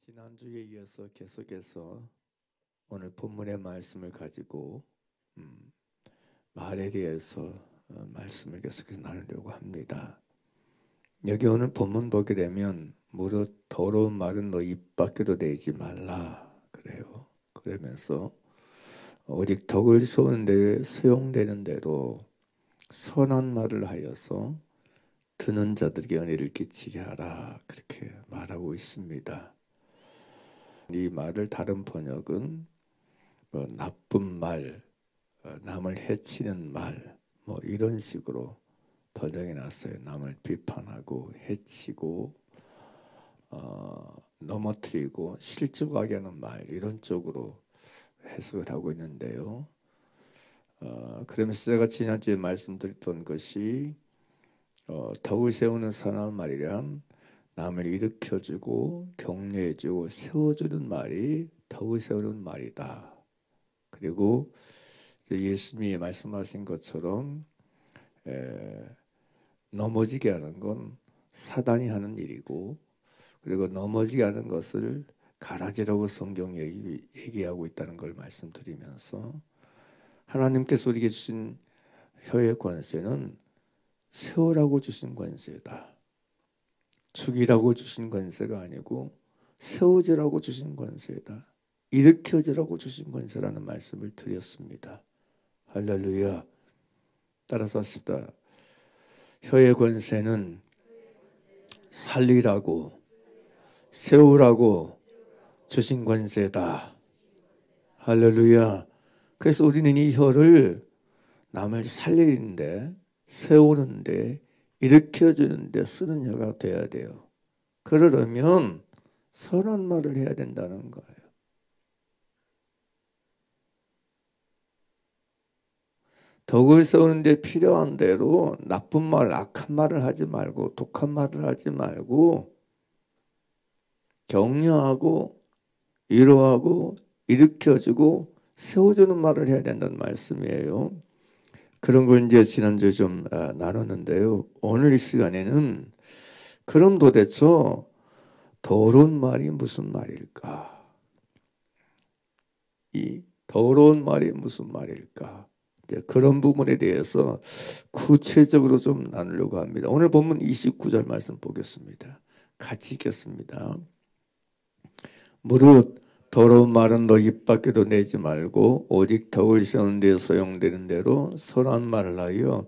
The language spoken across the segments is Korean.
지난주에 이어서 계속해서 오늘 본문의 말씀을 가지고 말에 대해서 말씀을 계속해서 나누려고 합니다. 여기 오늘 본문 보게 되면 무릇 더러운 말은 너 입 밖에도 내지 말라 그래요. 그러면서 오직 덕을 세우는 데 수용되는 대로 선한 말을 하여서 듣는 자들에게 은혜를 끼치게 하라 그렇게 말하고 있습니다. 이 말을 다른 번역은 나쁜 말, 남을 해치는 말 이런 식으로 번역해 놨어요. 남을 비판하고 해치고 넘어뜨리고 실족하게 하는 말 이런 쪽으로 해석을 하고 있는데요. 그러면서 제가 지난주에 말씀드렸던 것이 덕을 세우는 선한 말이란 남을 일으켜주고 격려해주고 세워주는 말이 덕을 세우는 말이다. 그리고 예수님이 말씀하신 것처럼 넘어지게 하는 건 사단이 하는 일이고, 그리고 넘어지게 하는 것을 가라지라고 성경이 얘기하고 있다는 걸 말씀드리면서, 하나님께서 우리에게 주신 혀의 권세는 세우라고 주신 권세다. 죽이라고 주신 권세가 아니고 세우지라고 주신 권세다. 일으켜주라고 주신 권세라는 말씀을 드렸습니다. 할렐루야. 따라서 하십시다. 혀의 권세는 살리라고 세우라고 주신 권세다. 할렐루야. 그래서 우리는 이 혀를 남을 살리는데, 세우는데, 일으켜주는데 쓰는 혀가 돼야 돼요. 그러려면 선한 말을 해야 된다는 거예요. 덕을 세우는데 필요한 대로 나쁜 말, 악한 말을 하지 말고, 독한 말을 하지 말고, 격려하고 위로하고 일으켜주고 세워주는 말을 해야 된다는 말씀이에요. 그런 걸 이제 지난주에 좀 나눴는데요. 오늘 이 시간에는 그럼 도대체 더러운 말이 무슨 말일까? 이 더러운 말이 무슨 말일까? 이제 그런 부분에 대해서 구체적으로 좀 나누려고 합니다. 오늘 본문 29절 말씀 보겠습니다. 같이 읽겠습니다. 무릇 더러운 말은 너 입 밖에도 내지 말고 오직 덕을 세우는 데 소용되는 대로 선한 말을 하여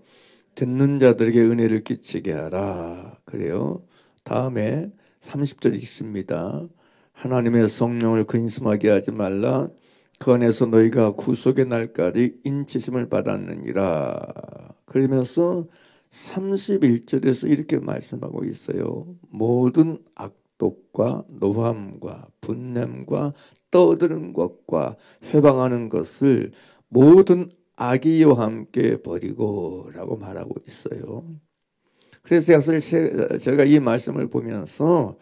듣는 자들에게 은혜를 끼치게 하라. 그래요. 다음에 30절 읽습니다. 하나님의 성령을 근심하게 하지 말라. 그 안에서 너희가 구속의 날까지 인치심을 받았느니라. 그러면서 31절에서 이렇게 말씀하고 있어요. 모든 악독과 노함과 분냄과 떠드는 것과 회방하는 것을 모든 악의와 함께 버리고 라고 말하고 있어요. 그래서 사실 제가 이 말씀을 보면서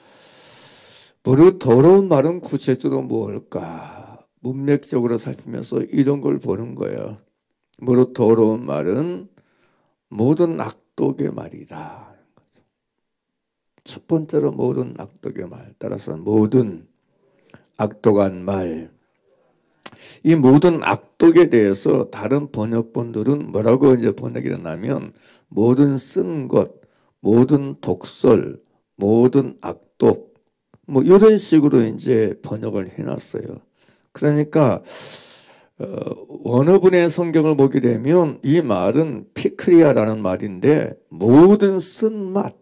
무릇 더러운 말은 구체적으로 무엇일까? 문맥적으로 살피면서 이런 걸 보는 거예요. 무릇 더러운 말은 모든 악독의 말이다. 첫 번째로 모든 악독의 말, 따라서 모든 악독한 말. 이 모든 악독에 대해서 다른 번역본들은 뭐라고 이제 번역이 되냐면 모든 쓴 것, 모든 독설, 모든 악독, 이런 식으로 이제 번역을 해놨어요. 그러니까 원어분의 성경을 보게 되면 이 말은 피크리아라는 말인데 모든 쓴맛,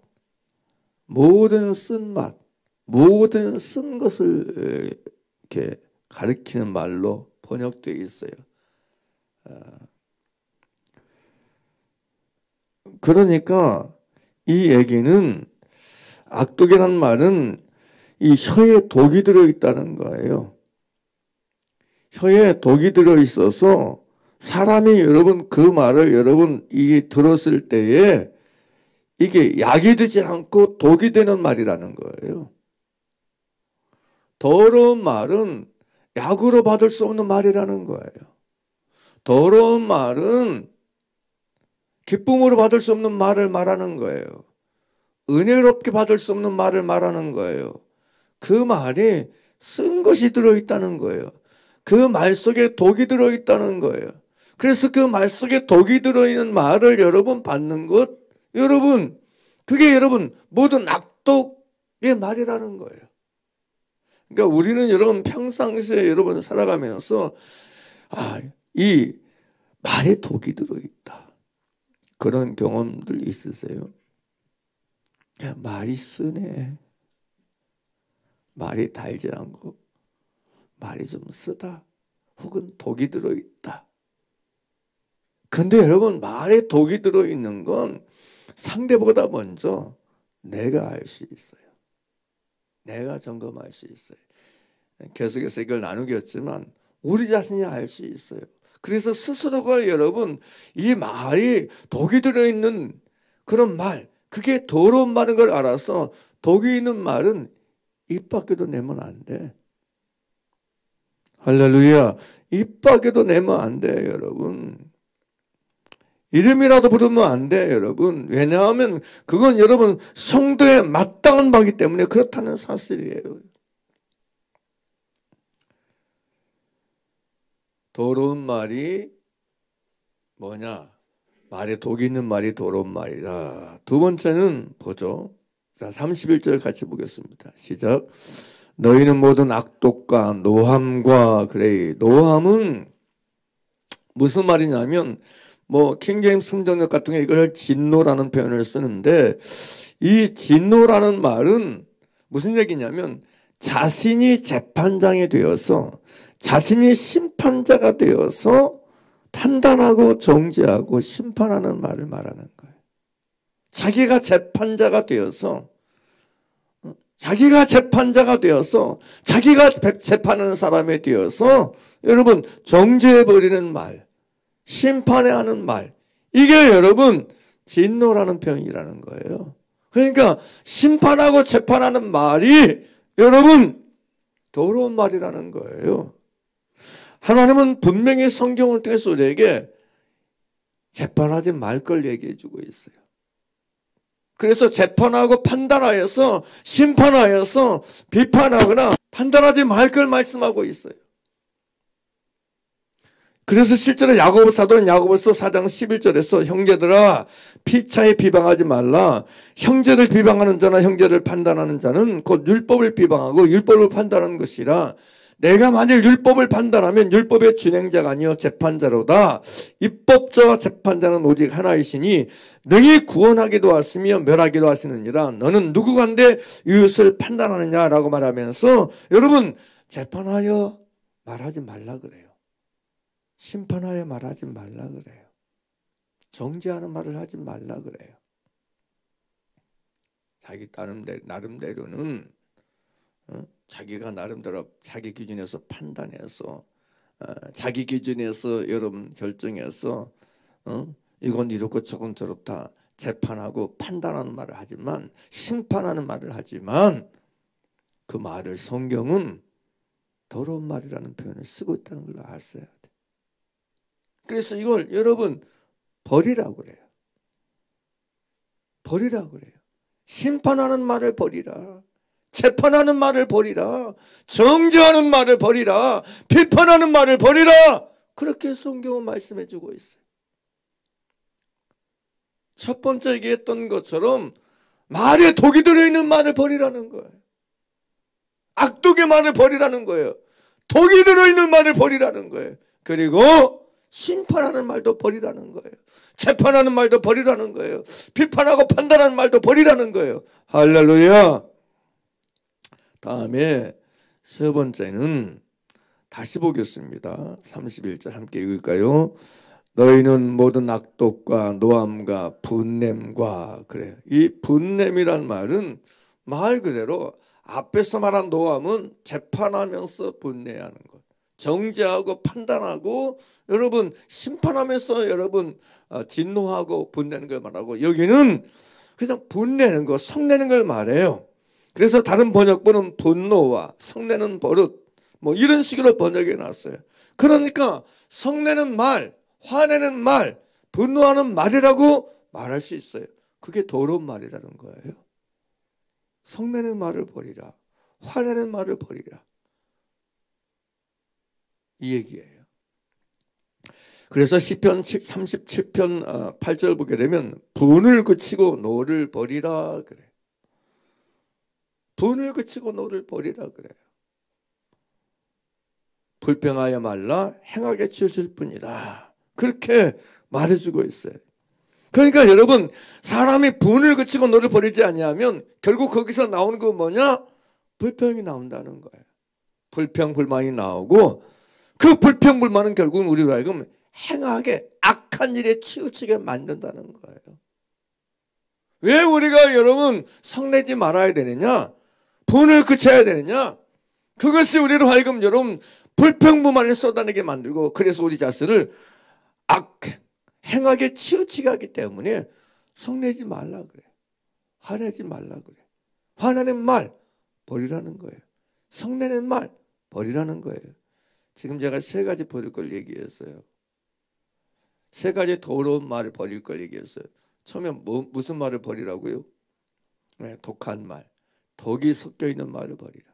모든 쓴맛, 모든 쓴 것을 이렇게 가리키는 말로 번역되어 있어요. 그러니까 이 얘기는 악독이라는 말은 이 혀에 독이 들어있다는 거예요. 혀에 독이 들어있어서 사람이 여러분 그 말을 여러분 이게 들었을 때에 이게 약이 되지 않고 독이 되는 말이라는 거예요. 더러운 말은 약으로 받을 수 없는 말이라는 거예요. 더러운 말은 기쁨으로 받을 수 없는 말을 말하는 거예요. 은혜롭게 받을 수 없는 말을 말하는 거예요. 그 말이 쓴 것이 들어있다는 거예요. 그 말 속에 독이 들어있다는 거예요. 그래서 그 말 속에 독이 들어있는 말을 여러분 받는 것, 여러분, 그게 여러분 모든 악독의 말이라는 거예요. 그러니까 우리는 여러분 평상시에 여러분 살아가면서 이 말에 독이 들어있다. 그런 경험들 있으세요? 그냥 말이 쓰네. 말이 달지 않고 말이 좀 쓰다. 혹은 독이 들어있다. 근데 여러분 말에 독이 들어있는 건 상대보다 먼저 내가 알 수 있어요. 내가 점검할 수 있어요. 계속해서 이걸 나누겠지만 우리 자신이 알 수 있어요. 그래서 스스로가 여러분 이 말이 독이 들어있는 그런 말, 그게 더러운 말인 걸 알아서 독이 있는 말은 입 밖에도 내면 안 돼. 할렐루야. 입 밖에도 내면 안 돼, 여러분. 이름이라도 부르면 안 돼, 여러분. 왜냐하면 그건 여러분 성도에 마땅한 바기 때문에 그렇다는 사실이에요. 더러운 말이 뭐냐? 말에 독이 있는 말이 더러운 말이다. 두 번째는 보죠. 자, 31절 같이 보겠습니다. 시작. 너희는 모든 악독과 노함과 그래. 노함은 무슨 말이냐면 킹제임스 성경역 같은 게 이걸 진노라는 표현을 쓰는데, 이 진노라는 말은 무슨 얘기냐면 자신이 재판장이 되어서 자신이 심판자가 되어서 판단하고 정죄하고 심판하는 말을 말하는 거예요. 자기가 재판자가 되어서 자기가 재판하는 사람이 되어서 여러분 정죄해버리는 말, 심판해하는 말, 이게 여러분 진노라는 표현이라는 거예요. 그러니까 심판하고 재판하는 말이 여러분 더러운 말이라는 거예요. 하나님은 분명히 성경을 통해서 우리에게 재판하지 말 걸 얘기해 주고 있어요. 그래서 재판하고 판단하여서 심판하여서 비판하거나 판단하지 말 걸 말씀하고 있어요. 그래서 실제로 야고보 사도는 야고보서 4장 11절에서 형제들아 피차에 비방하지 말라. 형제를 비방하는 자나 형제를 판단하는 자는 곧 율법을 비방하고 율법을 판단하는 것이라. 내가 만일 율법을 판단하면 율법의 준행자가 아니요 재판자로다. 입법자와 재판자는 오직 하나이시니 능히 구원하기도 하시며 멸하기도 하시느니라. 너는 누구간데 이웃을 판단하느냐라고 말하면서 여러분 재판하여 말하지 말라 그래요. 심판하여 말하지 말라 그래요. 정죄하는 말을 하지 말라 그래요. 자기 나름대로는 자기가 나름대로 자기 기준에서 판단해서 자기 기준에서 여러분 결정해서 이건 이렇고 저건 저렇다 재판하고 판단하는 말을 하지만 심판하는 말을 하지만 그 말을 성경은 더러운 말이라는 표현을 쓰고 있다는 걸 아셔야 돼. 그래서 이걸 여러분 버리라고 그래요. 버리라고 그래요. 심판하는 말을 버리라. 재판하는 말을 버리라. 정죄하는 말을 버리라. 비판하는 말을 버리라. 그렇게 성경은 말씀해 주고 있어요. 첫 번째 얘기했던 것처럼 말에 독이 들어있는 말을 버리라는 거예요. 악독의 말을 버리라는 거예요. 독이 들어있는 말을 버리라는 거예요. 그리고 심판하는 말도 버리라는 거예요. 재판하는 말도 버리라는 거예요. 비판하고 판단하는 말도 버리라는 거예요. 할렐루야. 다음에 세 번째는 다시 보겠습니다. 31절 함께 읽을까요? 너희는 모든 악독과 노함과 분냄과 그래요. 이 분냄이란 말은 말 그대로 앞에서 말한 노함은 재판하면서 분내하는 것. 정죄하고 판단하고 여러분 심판하면서 여러분 진노하고 분내는 걸 말하고 여기는 그냥 분내는 거, 성내는 걸 말해요. 그래서 다른 번역본은 분노와 성내는 버릇 이런 식으로 번역해 놨어요. 그러니까 성내는 말, 화내는 말, 분노하는 말이라고 말할 수 있어요. 그게 더러운 말이라는 거예요. 성내는 말을 버리라. 화내는 말을 버리라. 이 얘기예요. 그래서 시편 37편 8절 보게 되면 분을 그치고 노를 버리라 그래. 분을 그치고 노를 버리라 그래요. 불평하여 말라 행하게 치우칠 뿐이다. 그렇게 말해주고 있어요. 그러니까 여러분, 사람이 분을 그치고 노를 버리지 아니하면 결국 거기서 나오는 거 뭐냐? 불평이 나온다는 거예요. 불평 불만이 나오고 그 불평 불만은 결국은 우리로 하여금 행하게 악한 일에 치우치게 만든다는 거예요. 왜 우리가 여러분 성내지 말아야 되느냐? 분을 그쳐야 되느냐? 그것이 우리로 하여금 여러분 불평 불만을 쏟아내게 만들고, 그래서 우리 자신을 행하게 치우치게 하기 때문에 성내지 말라 그래. 화내지 말라 그래. 화내는 말 버리라는 거예요. 성내는 말 버리라는 거예요. 지금 제가 3가지 버릴 걸 얘기했어요. 3가지 더러운 말을 버릴 걸 얘기했어요. 처음에 무슨 말을 버리라고요? 네, 독한 말, 독이 섞여 있는 말을 버리라.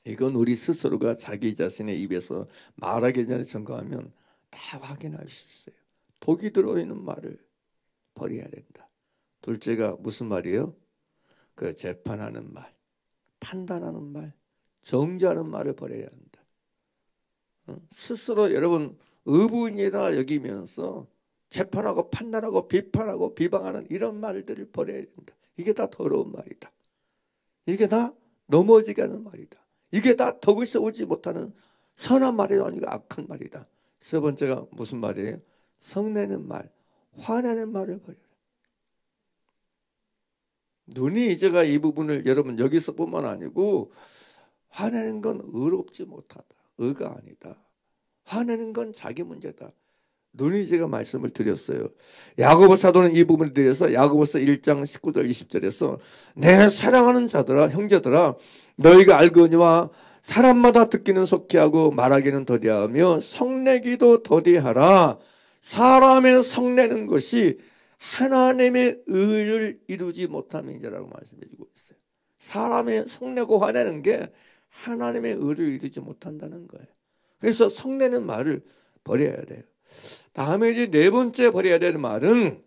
이건 우리 스스로가 자기 자신의 입에서 말하기 전에 점검하면 다 확인할 수 있어요. 독이 들어있는 말을 버려야 된다. 둘째가 무슨 말이에요? 그 재판하는 말, 판단하는 말, 정죄하는 말을 버려야 한다. 스스로 여러분 의부인이라 여기면서 재판하고 판단하고 비판하고 비방하는 이런 말들을 버려야 된다. 이게 다 더러운 말이다. 이게 다 넘어지게 하는 말이다. 이게 다 덕을 세우지 못하는 선한 말이 아니고 악한 말이다. 3번째가 무슨 말이에요? 성내는 말, 화내는 말을 버려라. 눈이 제가 이 부분을 여러분 여기서뿐만 아니고, 화내는 건 의롭지 못하다. 의가 아니다. 화내는 건 자기 문제다. 눈이 제가 말씀을 드렸어요. 야고보 사도는 이 부분에 대해서 야고보서 1장 19절 20절에서 내 사랑하는 자들아 형제들아 너희가 알거니와 사람마다 듣기는 속히 하고 말하기는 더디하며 성내기도 더디하라. 사람의 성내는 것이 하나님의 의를 이루지 못함이라고 말씀해 주고 있어요. 사람의 성내고 화내는 게 하나님의 의를 이루지 못한다는 거예요. 그래서 성내는 말을 버려야 돼요. 다음에 이제 4번째 버려야 되는 말은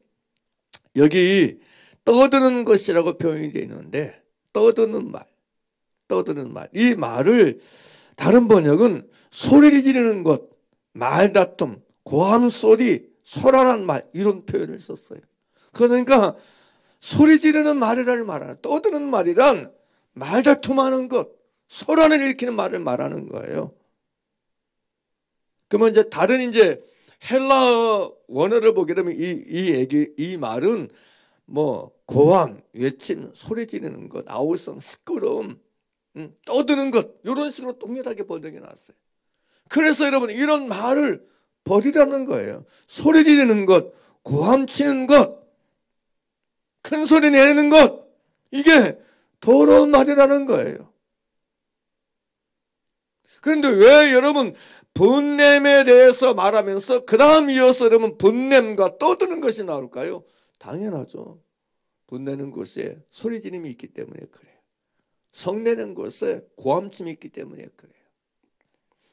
여기 떠드는 것이라고 표현이 되어 있는데, 떠드는 말. 이 말을 다른 번역은 소리 지르는 것, 말다툼, 고함소리, 소란한 말, 이런 표현을 썼어요. 그러니까 소리 지르는 말이라는 말은, 떠드는 말이란 말다툼하는 것, 소란을 일으키는 말을 말하는 거예요. 그러면 이제 다른 이제 헬라어 원어를 보게 되면 이 말은 뭐 고함, 외침, 소리 지르는 것, 아우성, 시끄러움, 떠드는 것, 이런 식으로 동일하게 번역해 놨어요. 그래서 여러분 이런 말을 버리라는 거예요. 소리 지르는 것, 고함 치는 것, 큰 소리 내는 것, 이게 더러운 말이라는 거예요. 그런데 왜 여러분 분냄에 대해서 말하면서 그 다음 이어서 여러분 분냄과 떠드는 것이 나올까요? 당연하죠. 분내는 곳에 소리 지름이 있기 때문에 그래요. 성내는 곳에 고함침이 있기 때문에 그래요.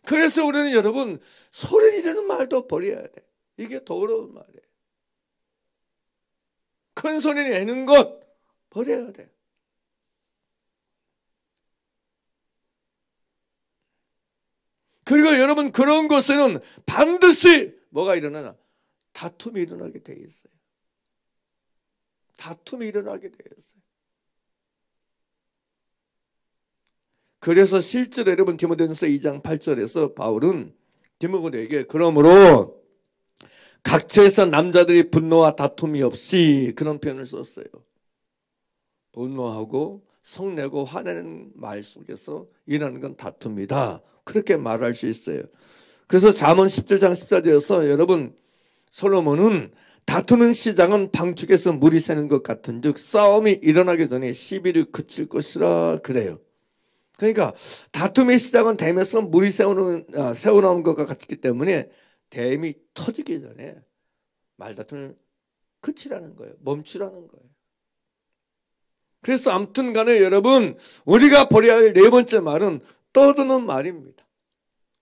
그래서 우리는 여러분 소리 지르는 말도 버려야 돼. 이게 더러운 말이에요. 큰 소리 내는 것 버려야 돼. 그리고 여러분 그런 것에는 반드시 뭐가 일어나냐? 다툼이 일어나게 돼 있어요. 다툼이 일어나게 돼 있어요. 그래서 실제로 여러분 디모데전서 2장 8절에서 바울은 디모데에게 그러므로 각처에서 남자들이 분노와 다툼이 없이, 그런 표현을 썼어요. 분노하고 성내고 화내는 말 속에서 일어나는 건 다툼이다. 그렇게 말할 수 있어요. 그래서 잠언 17장 14절에서 여러분 솔로몬은 다투는 시작은 방축에서 물이 새는 것 같은즉 싸움이 일어나기 전에 시비를 그칠 것이라 그래요. 그러니까 다툼의 시작은 댐에서 물이 새어나오는 것과 같기 때문에 댐이 터지기 전에 말다툼을 그치라는 거예요. 멈추라는 거예요. 그래서 아무튼 간에 여러분 우리가 버려야 할 4번째 말은 떠드는 말입니다.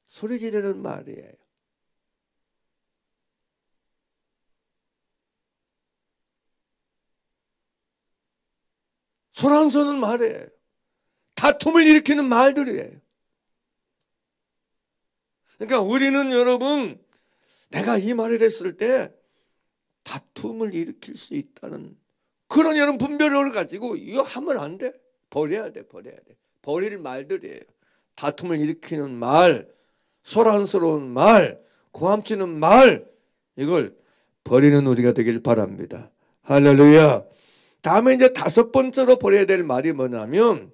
소리 지르는 말이에요. 소란스러운 말이에요. 다툼을 일으키는 말들이에요. 그러니까 우리는 여러분, 내가 이 말을 했을 때 다툼을 일으킬 수 있다는 그런 여러분 분별을 가지고 이거 하면 안 돼. 버려야 돼. 버릴 말들이에요. 다툼을 일으키는 말, 소란스러운 말, 고함치는 말, 이걸 버리는 우리가 되길 바랍니다. 할렐루야. 다음에 이제 5번째로 버려야 될 말이 뭐냐면,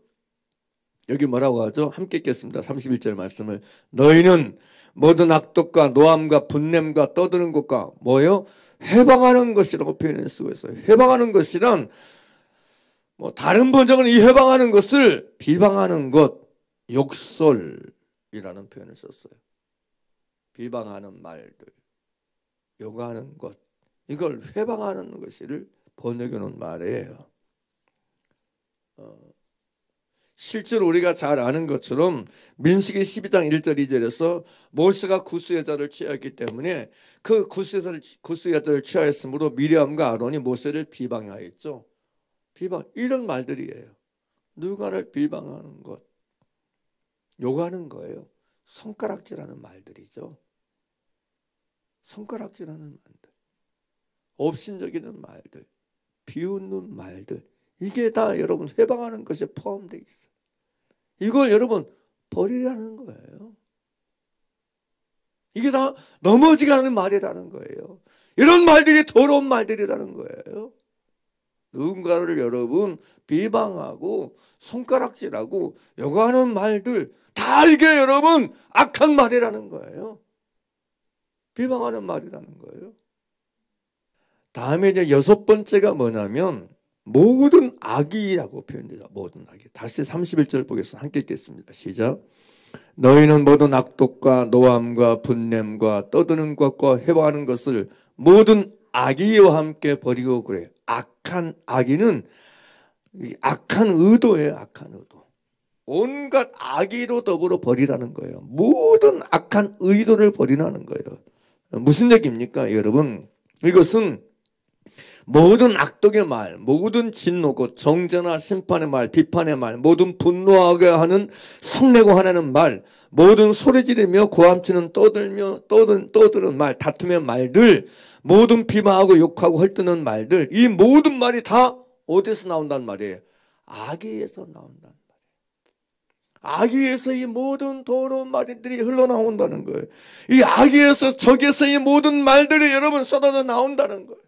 여기 뭐라고 하죠? 함께 읽겠습니다. 31절 말씀을. 너희는 모든 악독과 노함과 분냄과 떠드는 것과 뭐예요? 해방하는 것이라고 표현을 쓰고 있어요. 해방하는 것이란 뭐 다른 번역은 이 해방하는 것을 비방하는 것, 욕설이라는 표현을 썼어요. 비방하는 말들, 욕하는 것, 이걸 해방하는 것을 번역해 놓은 말이에요. 실제로 우리가 잘 아는 것처럼 민수기 12장 1절 2절에서 모세가 구스 여자를 취하였기 때문에 그 구스 여자를 취하였으므로 미리암과 아론이 모세를 비방하였죠. 비방, 이런 말들이에요. 누가를 비방하는 것, 욕하는 거예요. 손가락질하는 말들이죠. 손가락질하는 말들, 업신여기는 말들, 비웃는 말들, 이게 다 여러분 해방하는 것에 포함되어 있어요. 이걸 여러분 버리라는 거예요. 이게 다 넘어지게 하는 말이라는 거예요. 이런 말들이 더러운 말들이라는 거예요. 누군가를 여러분 비방하고 손가락질하고 욕하는 말들 다 이게 여러분 악한 말이라는 거예요. 비방하는 말이라는 거예요. 다음에 이제 6번째가 뭐냐면 모든 악이라고 표현되죠. 모든 악이. 다시 31절 보겠습니다. 함께 읽겠습니다. 시작. 너희는 모든 악독과 노함과 분냄과 떠드는 것과 해방하는 것을 모든 악의와 함께 버리고 그래. 악한 악의는 악한 의도예요. 악한 의도. 온갖 악의로 더불어 버리라는 거예요. 모든 악한 의도를 버리라는 거예요. 무슨 얘기입니까, 여러분? 이것은 모든 악독의 말, 모든 진노고 정죄나 심판의 말, 비판의 말, 모든 분노하게 하는 성내고 화내는 말, 모든 소리 지르며 고함치는 떠드는 말, 다툼의 말들, 모든 비방하고 욕하고 헐뜯는 말들, 이 모든 말이 다 어디서 나온다는 말이에요? 악의에서 나온다는 말이에요. 악의에서 이 모든 더러운 말들이 흘러나온다는 거예요. 이 악의에서, 적에서 이 모든 말들이 여러분 쏟아져 나온다는 거예요.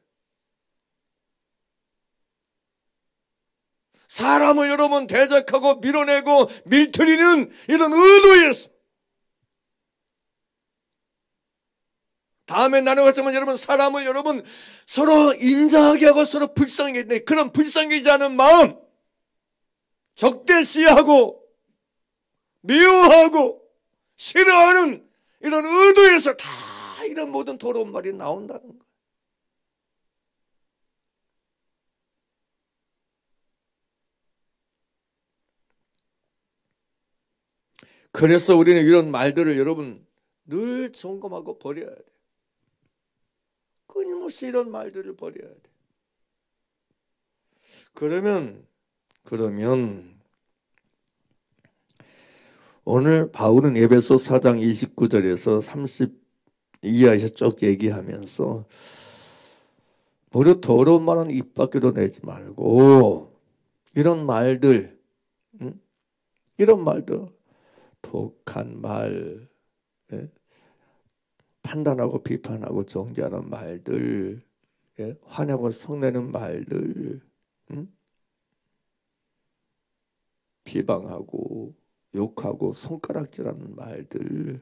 사람을 여러분 대적하고 밀어내고 밀트리는 이런 의도에서, 다음에 나누겠지만 여러분 사람을 여러분 서로 인자하게 하고 서로 불쌍하게 했는데 그런 불쌍하지 않은 마음, 적대시하고 미워하고 싫어하는 이런 의도에서 다 이런 모든 더러운 말이 나온다는 거예요. 그래서 우리는 이런 말들을 여러분 늘 점검하고 버려야 돼. 끊임없이 이런 말들을 버려야 돼. 그러면 오늘 바울은 에베소 4장 29절에서 30 이하에서 쭉 얘기하면서 무릇 더러운 말은 입 밖에도 내지 말고 이런 말들, 이런 말들, 독한 말, 판단하고 비판하고 정죄하는 말들, 화내고 성내는 말들, 비방하고 욕하고 손가락질하는 말들,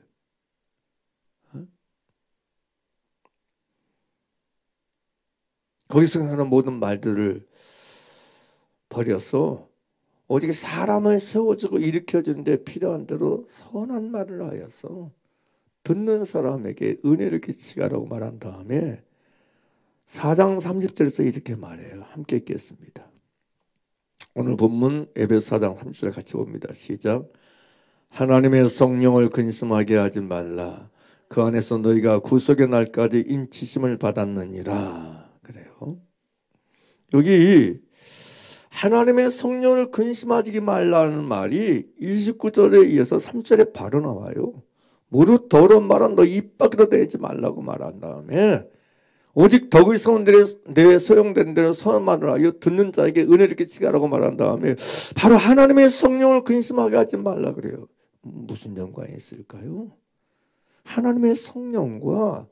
거기서 하는 모든 말들을 버려서 오직 사람을 세워주고 일으켜주는 데 필요한 대로 선한 말을 하여서 듣는 사람에게 은혜를 끼치라고 말한 다음에 4장 30절에서 이렇게 말해요. 함께 읽겠습니다. 오늘 본문 에베소 4장 30절 같이 봅니다. 시작. 하나님의 성령을 근심하게 하지 말라. 그 안에서 너희가 구속의 날까지 인치심을 받았느니라. 그래요. 여기 하나님의 성령을 근심하지 말라는 말이 29절에 이어서 3절에 바로 나와요. 무릇 더러운 말은 너 입 밖으로 내지 말라고 말한 다음에 오직 덕의 성들에 소용된 대로 선언만을 하여 듣는 자에게 은혜를 끼치게 하라고 말한 다음에 바로 하나님의 성령을 근심하게 하지 말라 그래요. 무슨 연관이 있을까요? 하나님의 성령과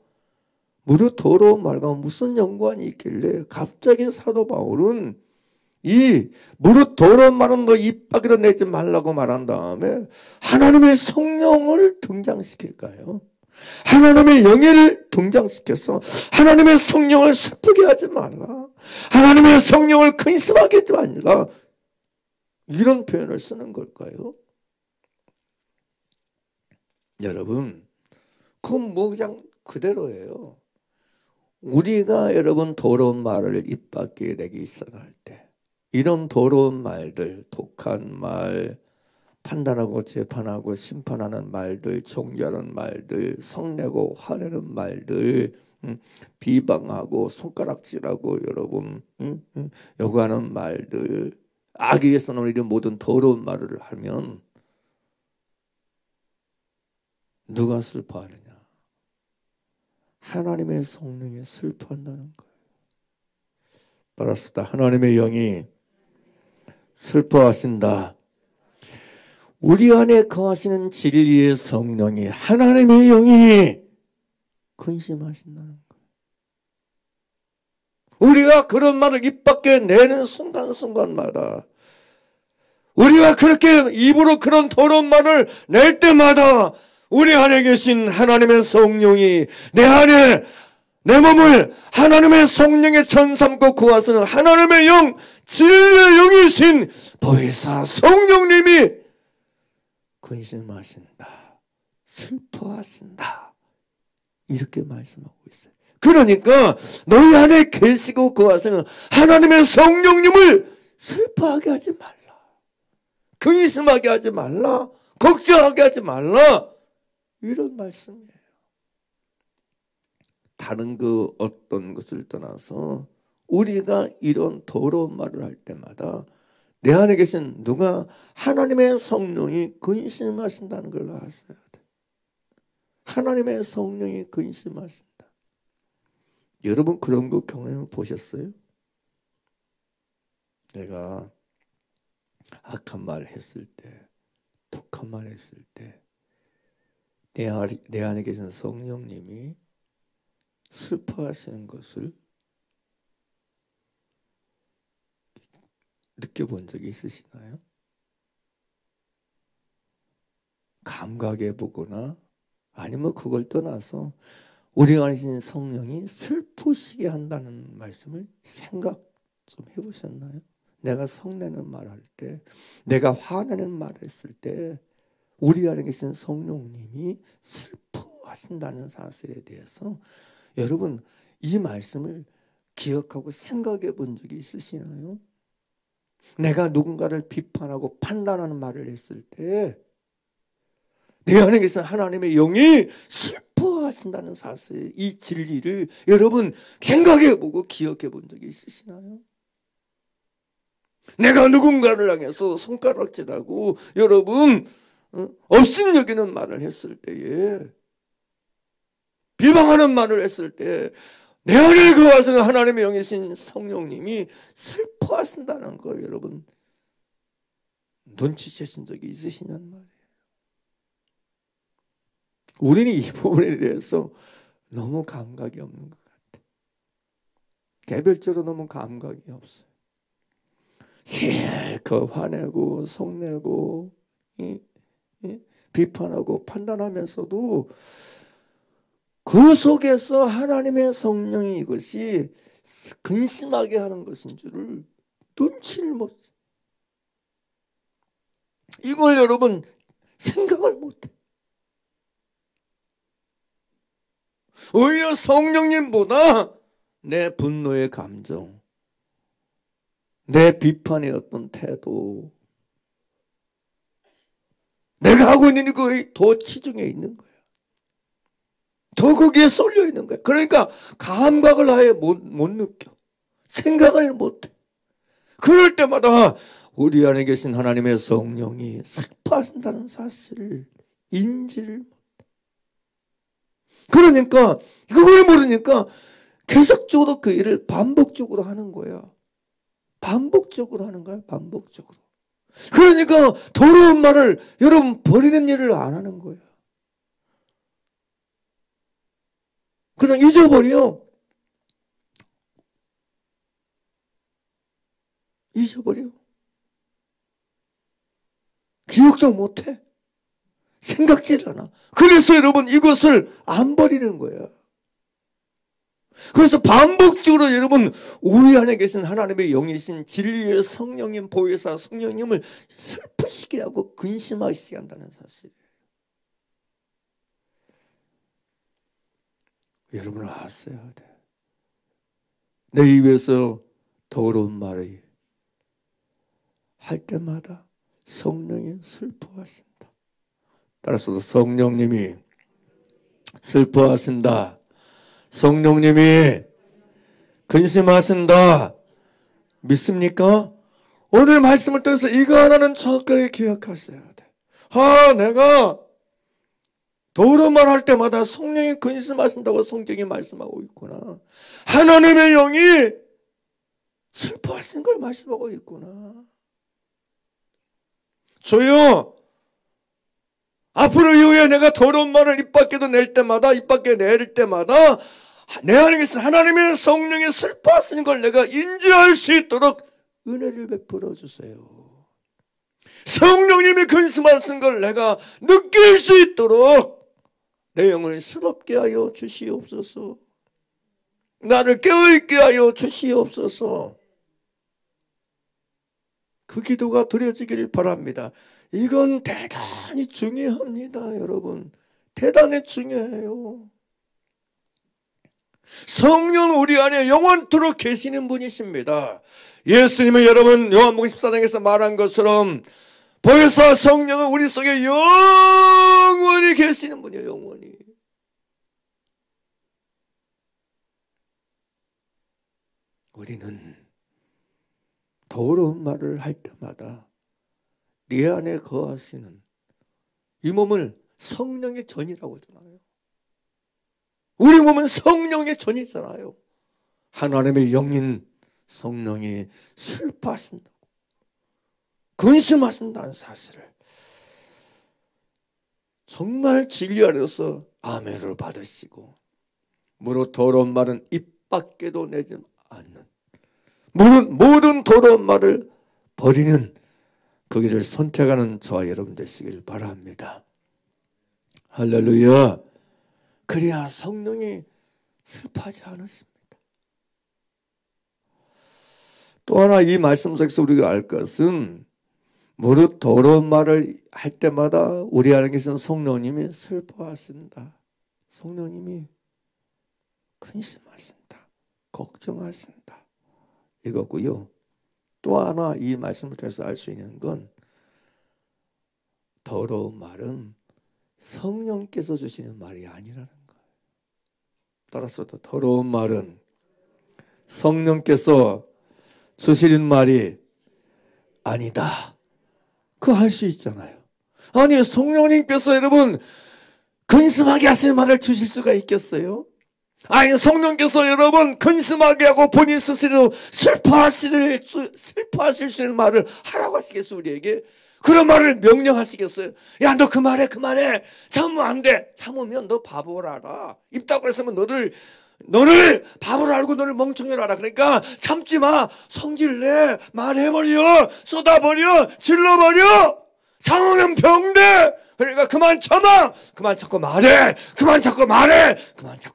무릇 더러운 말과 무슨 연관이 있길래 갑자기 사도 바울은 이 무릇 더러운 말은 너 입 밖으로 내지 말라고 말한 다음에 하나님의 성령을 등장시킬까요? 하나님의 영예를 등장시켜서 하나님의 성령을 슬프게 하지 말라. 하나님의 성령을 근심하게 하지 말라. 이런 표현을 쓰는 걸까요? 여러분, 그건 뭐 그냥 그대로예요. 우리가 여러분 더러운 말을 입 밖에 내기 시작할 때 이런 더러운 말들, 독한 말, 판단하고 재판하고 심판하는 말들, 종교하는 말들, 성내고 화내는 말들, 비방하고 손가락질하고 여러분 요구하는 말들, 악의에서는 이런 모든 더러운 말을 하면 누가 슬퍼하느냐? 하나님의 성령이 슬퍼한다는 거예요. 따라서 하나님의 영이 슬퍼하신다. 우리 안에 거하시는 진리의 성령이 하나님의 영이 근심하신다는 거예요. 우리가 그런 말을 입 밖에 내는 순간순간마다 우리가 그렇게 입으로 그런 더러운 말을 낼 때마다 우리 안에 계신 하나님의 성령이 내 안에 내 몸을 하나님의 성령의 전 삼고 구하시는 하나님의 영, 진리의 영이신 보혜사 성령님이 근심하신다, 슬퍼하신다 이렇게 말씀하고 있어요. 그러니까 너희 안에 계시고 구하시는 하나님의 성령님을 슬퍼하게 하지 말라, 근심하게 하지 말라, 걱정하게 하지 말라 이런 말씀이에요. 다른 그 어떤 것을 떠나서 우리가 이런 더러운 말을 할 때마다 내 안에 계신 누가 하나님의 성령이 근심하신다는 걸 아셔야 돼. 하나님의 성령이 근심하신다. 여러분 그런 거 경험 보셨어요? 내가 악한 말 했을 때, 독한 말 했을 때 내 안에 계신 성령님이 슬퍼하시는 것을 느껴본 적이 있으신가요? 감각해 보거나 아니면 그걸 떠나서 우리 안에 계신 성령이 슬프시게 한다는 말씀을 생각 좀 해보셨나요? 내가 성내는 말할 때, 내가 화내는 말을 했을 때 우리 안에 계신 성령님이 슬퍼하신다는 사실에 대해서 여러분 이 말씀을 기억하고 생각해 본 적이 있으시나요? 내가 누군가를 비판하고 판단하는 말을 했을 때 내 안에 계신 하나님의 영이 슬퍼하신다는 사실, 이 진리를 여러분 생각해 보고 기억해 본 적이 있으시나요? 내가 누군가를 향해서 손가락질하고 여러분 업신여기는 말을 했을 때에, 비방하는 말을 했을 때 내 안에 거하시는 하나님의 영이신 성령님이 슬퍼하신다는 거 여러분 눈치채신 적이 있으시냐는 말이에요. 우리는 이 부분에 대해서 너무 감각이 없는 것 같아요. 개별적으로 너무 감각이 없어요. 실컷 화내고 속내고 비판하고 판단하면서도 그 속에서 하나님의 성령이 이것이 근심하게 하는 것인 줄을 눈치를 못 채요. 이걸 여러분 생각을 못해. 오히려 성령님보다 내 분노의 감정, 내 비판의 어떤 태도, 내가 하고 있는 거에 더 치중해 있는 거야. 더 거기에 쏠려 있는 거야. 그러니까 감각을 아예 못 느껴. 생각을 못 해. 그럴 때마다 우리 안에 계신 하나님의 성령이 슬퍼하신다는 사실을 인지를 못해. 그러니까 그걸 모르니까 계속적으로 그 일을 반복적으로 하는 거야. 반복적으로 하는 거야. 반복적으로. 그러니까 더러운 말을 여러분 버리는 일을 안 하는 거야. 그냥 잊어버려. 잊어버려. 기억도 못해. 생각질 않아. 그래서 여러분 이것을 안 버리는 거야. 그래서 반복적으로 여러분 우리 안에 계신 하나님의 영이신 진리의 성령님 보혜사 성령님을 슬프시게 하고 근심하시게 한다는 사실이에요. 여러분은 아셔야 돼. 내 입에서 더러운 말이 할 때마다 성령이 슬퍼하신다. 따라서 성령님이 슬퍼하신다. 성령님이 근심하신다. 믿습니까? 오늘 말씀을 통해서 이거 하나는 정확하게 기억하셔야 돼. 내가 더러운 말 할 때마다 성령이 근심하신다고 성경이 말씀하고 있구나. 하나님의 영이 슬퍼하신 걸 말씀하고 있구나. 저요, 앞으로 이후에 내가 더러운 말을 입 밖에도 낼 때마다, 입 밖에 낼 때마다 내 안에 계신 하나님의 성령이 슬퍼하시는 걸 내가 인지할 수 있도록 은혜를 베풀어 주세요. 성령님이 근심하신 걸 내가 느낄 수 있도록 내 영을 새롭게 하여 주시옵소서. 나를 깨어있게 하여 주시옵소서. 그 기도가 드려지길 바랍니다. 이건 대단히 중요합니다, 여러분. 대단히 중요해요. 성령 우리 안에 영원토록 계시는 분이십니다. 예수님은 여러분 요한복음 14장에서 말한 것처럼 벌써 성령은 우리 속에 영원히 계시는 분이에요. 영원히. 우리는 더러운 말을 할 때마다 네 안에 거하시는 이 몸을 성령의 전이라고 하잖아요. 우리 몸은 성령의 전이잖아요. 하나님의 영인 성령이 슬퍼하신다고, 근심하신다는 사실을 정말 진리 안에서 아멘을 받으시고, 무릇 더러운 말은 입 밖에도 내지 않는, 모든 더러운 말을 버리는 그 길을 선택하는 저와 여러분 되시길 바랍니다. 할렐루야. 그래야 성령이 슬퍼하지 않으십니다. 또 하나 이 말씀 속에서 우리가 알 것은 무릇 더러운 말을 할 때마다 우리 안에 계신 성령님이 슬퍼하신다. 성령님이 근심하신다. 걱정하신다. 이거고요. 또 하나 이 말씀을 통해서 알 수 있는 건 더러운 말은 성령께서 주시는 말이 아니라는 거예요. 따라서 더러운 말은 성령께서 주시는 말이 아니다. 그거 할 수 있잖아요. 아니 성령님께서 여러분 근심하게 하시는 말을 주실 수가 있겠어요? 아니 성령께서 여러분 근심하게 하고 본인 스스로 슬퍼하실 수 있는 말을 하라고 하시겠어요? 우리에게 그런 말을 명령하시겠어요? 야 너 그만해 참으면 안 돼. 참으면 너 바보라라. 입 닫고 했으면 너를 바보로 알고 너를 멍청이라 알아. 그러니까 참지 마. 성질내. 말해버려. 쏟아버려. 질러버려. 참으면 병돼. 그러니까 그만 참아. 그만 자꾸 말해. 그만 자꾸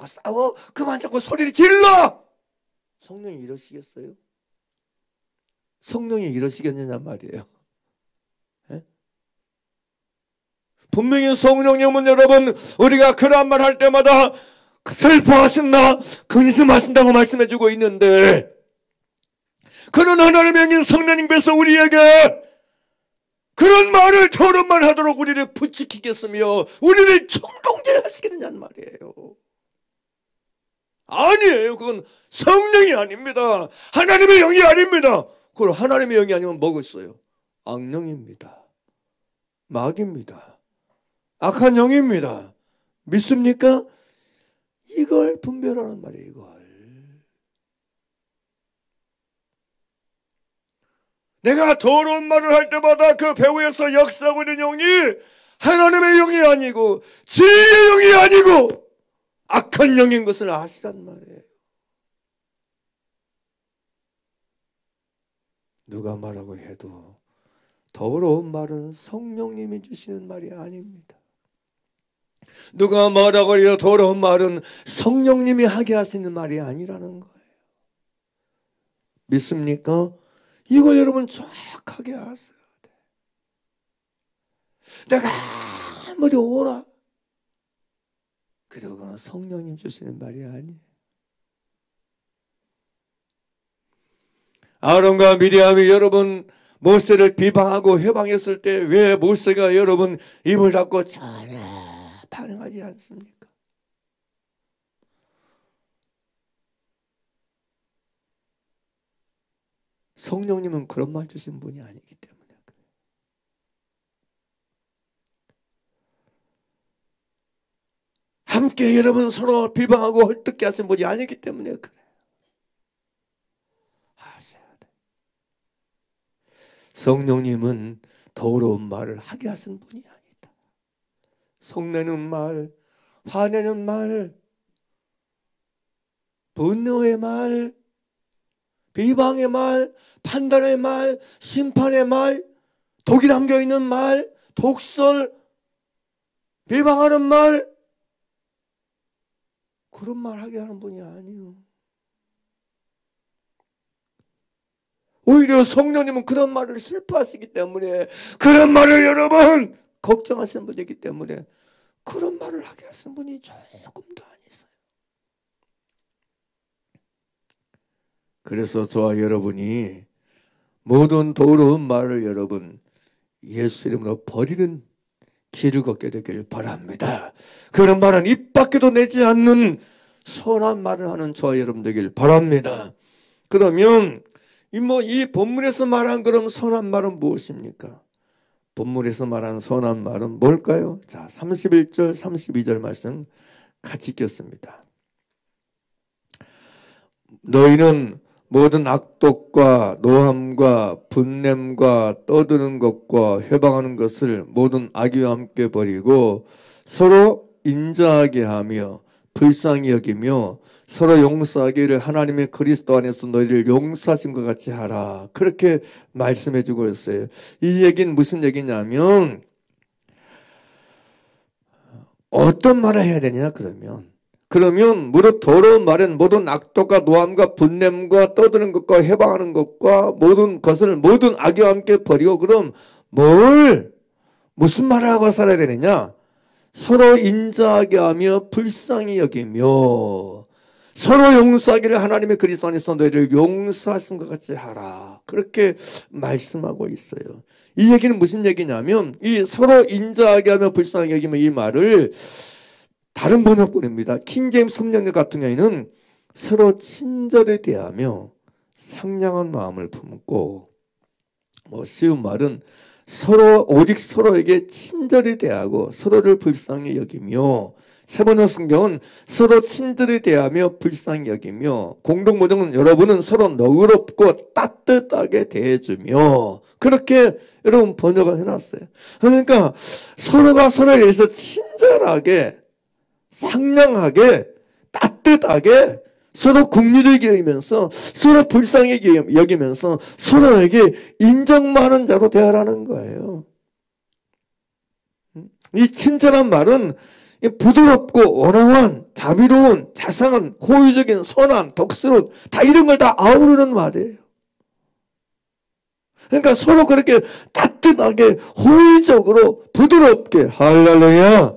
싸워. 그만 자꾸 소리를 질러. 성령이 이러시겠어요? 성령이 이러시겠느냐 말이에요. 에? 분명히 성령님은 여러분 우리가 그런 말 할 때마다 슬퍼하신다, 근심하신다고 말씀해주고 있는데, 그런 하나님의 성령님께서 우리에게 그런 말을 저런만 하도록 우리를 부추기겠으며 우리를 충동질하시겠느냐는 말이에요. 아니에요. 그건 성령이 아닙니다. 하나님의 영이 아닙니다. 그걸 하나님의 영이 아니면 뭐겠어요? 악령입니다. 마귀입니다. 악한 영입니다. 믿습니까? 이걸 분별하는 말이에요. 이걸. 내가 더러운 말을 할 때마다 그 배후에서 역사하고 있는 영이 하나님의 영이 아니고 진리의 영이 아니고 악한 영인 것을 아시란 말이에요. 누가 말하고 해도 더러운 말은 성령님이 주시는 말이 아닙니다. 누가 말하고 해도 더러운 말은 성령님이 하게 하시는 말이 아니라는 거예요. 믿습니까? 이걸 여러분 정확하게 아셔야 돼. 내가 아무리 오라 그래도 그건 성령님 주시는 말이 아니에요. 아론과 미리암이 여러분 모세를 비방하고 회방했을 때 왜 모세가 여러분 입을 닫고 전혀 반응하지 않습니까? 성령님은 그런 말 주신 분이 아니기 때문에 그래요. 함께 여러분 서로 비방하고 헐뜯게 하신 분이 아니기 때문에 그래요. 아셔야 돼. 성령님은 더러운 말을 하게 하신 분이 아니다. 속내는 말, 화내는 말, 분노의 말, 비방의 말, 판단의 말, 심판의 말, 독이 담겨있는 말, 독설, 비방하는 말, 그런 말 하게 하는 분이 아니에요. 오히려 성령님은 그런 말을 슬퍼하시기 때문에 그런 말을 여러분 걱정하시는 분이기 때문에 그런 말을 하게 하시는 분이 조금도 아니세요. 그래서 저와 여러분이 모든 더러운 말을 여러분 예수 이름으로 버리는 길을 걷게 되길 바랍니다. 그런 말은 입 밖에도 내지 않는 선한 말을 하는 저와 여러분 되길 바랍니다. 그러면 이 본문에서 말한 그럼 선한 말은 무엇입니까? 본문에서 말한 선한 말은 뭘까요? 자, 31절 32절 말씀 같이 읽겠습니다. 너희는 모든 악독과 노함과 분냄과 떠드는 것과 회방하는 것을 모든 악의와 함께 버리고 서로 인자하게 하며 불쌍히 여기며 서로 용서하기를 하나님의 그리스도 안에서 너희를 용서하신 것 같이 하라. 그렇게 말씀해 주고 있어요. 이 얘기는 무슨 얘기냐면 어떤 말을 해야 되냐 그러면 무릇 더러운 말은 모든 악독과 노함과 분냄과 떠드는 것과 해방하는 것과 모든 것을 모든 악의와 함께 버리고 그럼 무슨 말을 하고 살아야 되느냐? 서로 인자하게 하며 불쌍히 여기며 서로 용서하기를 하나님의 그리스도 안에서 너희를 용서하신 것 같이 하라. 그렇게 말씀하고 있어요. 이 얘기는 무슨 얘기냐면 이 서로 인자하게 하며 불쌍히 여기며 이 말을 다른 번역본입니다. 킹제임스 성경역 같은 경우에는 서로 친절에 대하며 상냥한 마음을 품고 쉬운 말은 오직 서로에게 친절히 대하고 서로를 불쌍히 여기며 세 번역 성경은 서로 친절히 대하며 불쌍히 여기며 공동번역은 여러분은 서로 너그럽고 따뜻하게 대해주며 그렇게 여러분 번역을 해놨어요. 그러니까 서로가 서로에 대해서 친절하게 상냥하게 따뜻하게 서로 긍휼히 여기면서 서로 불쌍히 여기면서 서로에게 인정받는 자로 대하라는 거예요. 이 친절한 말은 부드럽고 온화한 자비로운 자상한 호의적인 선한 덕스러운 다 이런 걸 다 아우르는 말이에요. 그러니까 서로 그렇게 따뜻하게 호의적으로 부드럽게 할렐루야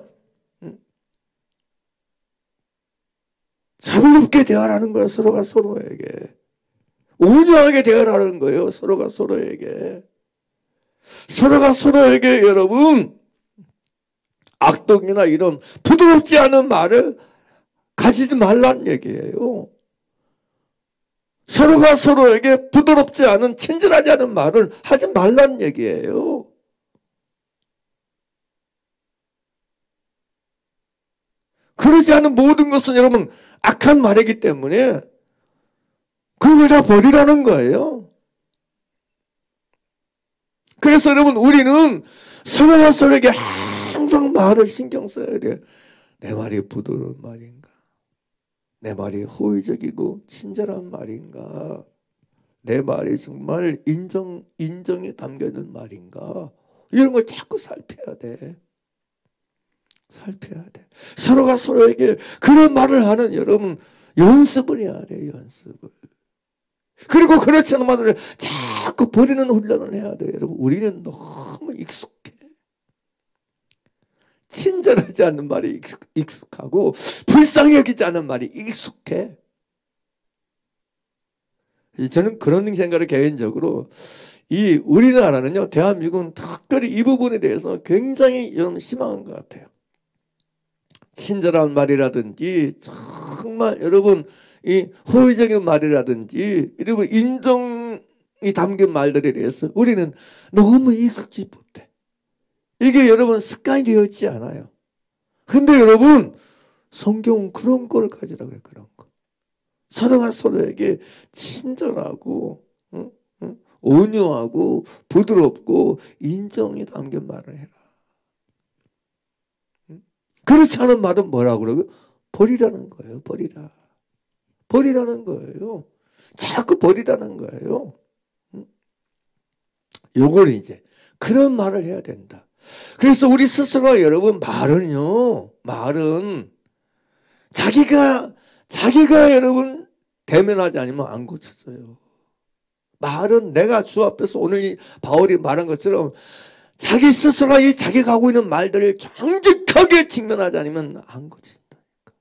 자비롭게 대하라는 거예요. 서로가 서로에게 온유하게 대하라는 거예요. 서로가 서로에게 서로가 서로에게 여러분 악독이나 이런 부드럽지 않은 말을 가지지 말란 얘기예요. 서로가 서로에게 부드럽지 않은 친절하지 않은 말을 하지 말란 얘기예요. 그러지 않은 모든 것은 여러분 악한 말이기 때문에 그걸 다 버리라는 거예요. 그래서 여러분 우리는 서로가 서로에게 항상 말을 신경 써야 돼요. 내 말이 부드러운 말인가? 내 말이 호의적이고 친절한 말인가? 내 말이 정말 인정이 담겨있는 말인가? 이런 걸 자꾸 살펴야 돼. 살펴야 돼. 서로가 서로에게 그런 말을 하는 여러분 연습을 해야 돼요. 연습을. 그리고 그렇지 않은 말을 자꾸 버리는 훈련을 해야 돼요. 여러분 우리는 너무 익숙해. 친절하지 않는 말이 익숙하고 불쌍히 여기지 않은 말이 익숙해. 저는 그런 생각을 개인적으로 이 우리나라는요, 대한민국은 특별히 이 부분에 대해서 굉장히 심한 것 같아요. 친절한 말이라든지 정말 여러분 이 호의적인 말이라든지 여러분 인정이 담긴 말들에 대해서 우리는 너무 익숙지 못해. 이게 여러분 습관이 되어 있지 않아요. 근데 여러분 성경은 그런 걸 가지라고 해요. 그런 거. 서로가 서로에게 친절하고 온유하고 부드럽고 인정이 담긴 말을 해라. 그렇지 않은 말은 뭐라고 그러고? 버리라는 거예요. 버리라. 버리라는 거예요. 자꾸 버리라는 거예요. 요걸 이제 그런 말을 해야 된다. 그래서 우리 스스로가 여러분 말은 자기가 여러분 대면하지 않으면 안 고쳤어요. 말은 내가 주 앞에서 오늘 이 바울이 말한 것처럼 자기 스스로가 자기가 하고 있는 말들을 정직하게 직면하지 않으면 안 고친다니까.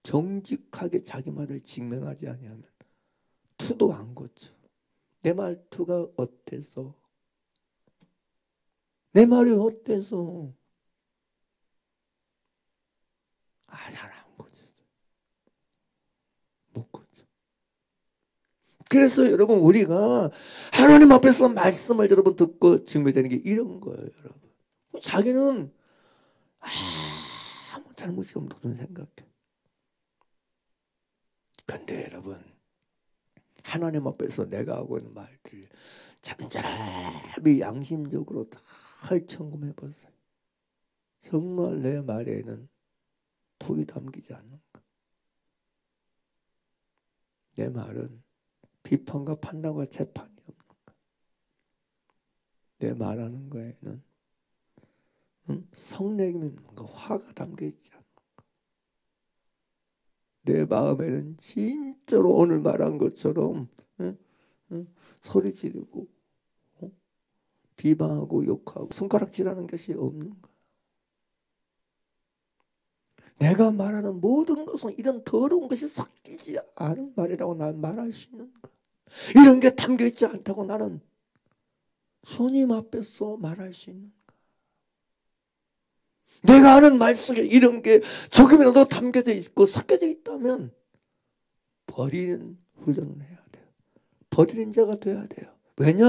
정직하게 자기 말을 직면하지 않으면 투도 안 고쳐. 내 말투가 어때서? 내 말이 어때서? 잘 안 고쳐. 못 고쳐. 그래서 여러분 우리가 하나님 앞에서 말씀을 여러분 듣고 증명되는 게 이런 거예요. 여러분. 자기는 아무 잘못이 없다고 생각해. 근데 여러분 하나님 앞에서 내가 하고 있는 말들 잠잠히 양심적으로 잘 점검해 보세요. 정말 내 말에는 독이 담기지 않는가? 내 말은 비판과 판단과 재판이 없는가? 내 말하는 거에는 성내기면 뭔가 화가 담겨있지 않는가? 내 마음에는 진짜로 오늘 말한 것처럼 소리 지르고 비방하고 욕하고 손가락질하는 것이 없는가? 내가 말하는 모든 것은 이런 더러운 것이 섞이지 않은 말이라고 난 말할 수 있는가? 이런 게 담겨있지 않다고 나는 주님 앞에서 말할 수 있는가? 내가 하는 말 속에 이런 게 조금이라도 담겨져 있고 섞여져 있다면 버리는 훈련을 해야 돼요. 버리는 자가 돼야 돼요. 왜냐?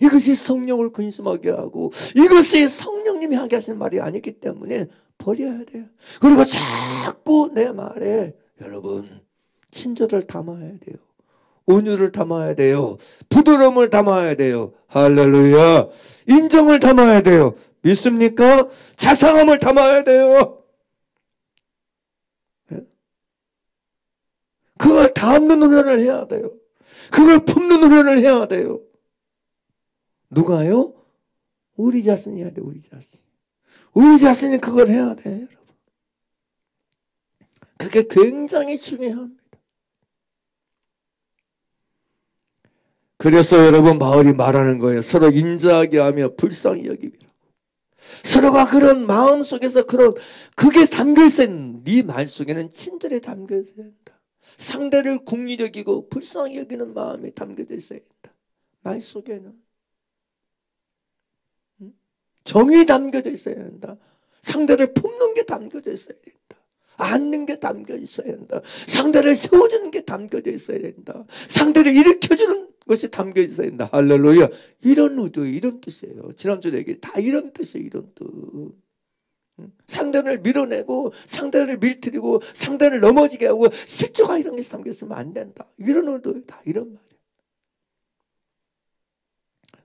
이것이 성령을 근심하게 하고 이것이 성령님이 하게 하신 말이 아니기 때문에 버려야 돼요. 그리고 자꾸 내 말에 여러분 친절을 담아야 돼요. 온유를 담아야 돼요. 부드러움을 담아야 돼요. 할렐루야. 인정을 담아야 돼요. 믿습니까? 자상함을 담아야 돼요. 그걸 담는 훈련을 해야 돼요. 그걸 품는 훈련을 해야 돼요. 누가요? 우리 자신이 해야 돼. 우리 자신. 우리 자신이 그걸 해야 돼. 여러분. 그게 굉장히 중요합니다. 그래서 여러분 바울이 말하는 거예요. 서로 인자하게 하며 불쌍히 여기라. 서로가 그런 마음 속에서 그게 담겨있어야 네 말 속에는 친절이 담겨있어야 된다. 상대를 궁히 여기고 불쌍히 여기는 마음이 담겨져 있어야 된다. 말 속에는. 정이 담겨져 있어야 된다. 상대를 품는 게 담겨져 있어야 된다. 앉는 게 담겨 있어야 된다. 상대를 세워주는 게 담겨져 있어야 된다. 상대를 일으켜주는 것이 담겨 있어야 된다. 할렐루야. 이런 의도, 이런 뜻이에요. 지난주에 얘기 다 이런 뜻이에요. 이런 뜻. 상대를 밀어내고 상대를 밀트리고 상대를 넘어지게 하고 실조가 이런 게 담겨 있으면 안 된다. 이런 의도예요. 다 이런 말이에요.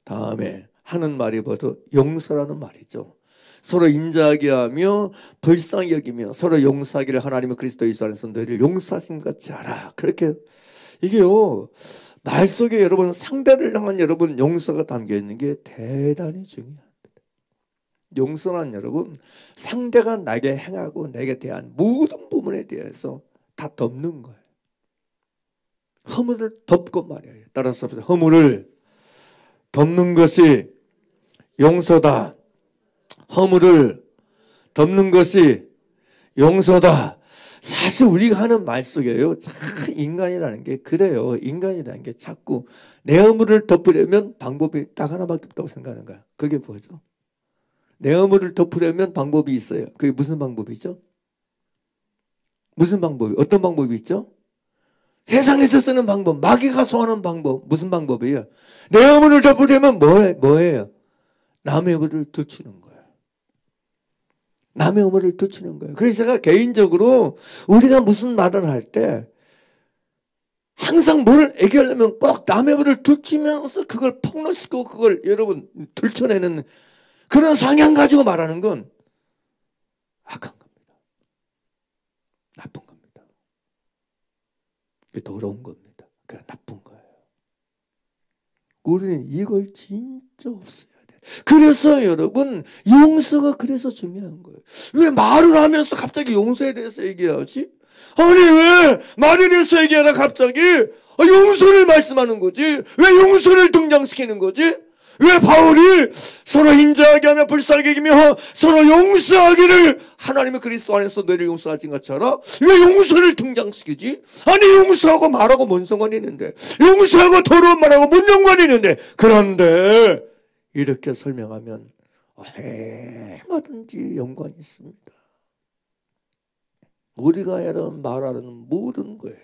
다음에 하는 말이 뭐죠? 용서라는 말이죠. 서로 인자하게 하며 불쌍히 여기며 서로 용서하기를 하나님의 그리스도 예수 안에서 너희를 용서하신 것 같이 하라. 그렇게 이게요. 말 속에 여러분 상대를 향한 여러분 용서가 담겨 있는 게 대단히 중요합니다. 용서는 여러분 상대가 나에게 행하고 내게 대한 모든 부분에 대해서 다 덮는 거예요. 허물을 덮고 말이에요. 따라서 허물을 덮는 것이 용서다. 허물을 덮는 것이 용서다. 사실 우리가 하는 말 속에요. 참 인간이라는 게 그래요. 인간이라는 게 자꾸 내 허물을 덮으려면 방법이 딱 하나밖에 없다고 생각하는 거야. 그게 뭐죠? 내 허물을 덮으려면 방법이 있어요. 그게 무슨 방법이죠? 무슨 방법이? 어떤 방법이 있죠? 세상에서 쓰는 방법, 마귀가 소화하는 방법. 무슨 방법이에요? 내 허물을 덮으려면 뭐예요? 남의 허물을 들추는 거예요. 남의 허물을 들추는 거예요. 그래서 제가 개인적으로 우리가 무슨 말을 할 때 항상 뭘 얘기하려면 꼭 남의 허물을 들추면서 그걸 폭로시키고 그걸 여러분 들춰내는 그런 성향 가지고 말하는 건 악한 겁니다. 나쁜 겁니다. 그게 더러운 겁니다. 그게 나쁜 거예요. 우리는 이걸 진짜 없어야 돼. 그래서 여러분 용서가 그래서 중요한 거예요. 왜 말을 하면서 갑자기 용서에 대해서 얘기하지? 아니 왜 말에 대해서 얘기하다 갑자기 용서를 말씀하는 거지? 왜 용서를 등장시키는 거지? 왜 바울이 서로 인자하게 하며 불쌍하게 여기며 서로 용서하기를 하나님의 그리스도 안에서 너희를 용서하신 것처럼 왜 용서를 등장시키지? 아니 용서하고 말하고 뭔 상관이 있는데, 용서하고 더러운 말하고 뭔 상관이 있는데. 그런데 이렇게 설명하면 얼마든지 연관이 있습니다. 우리가 여러분 말하는 모든 거에는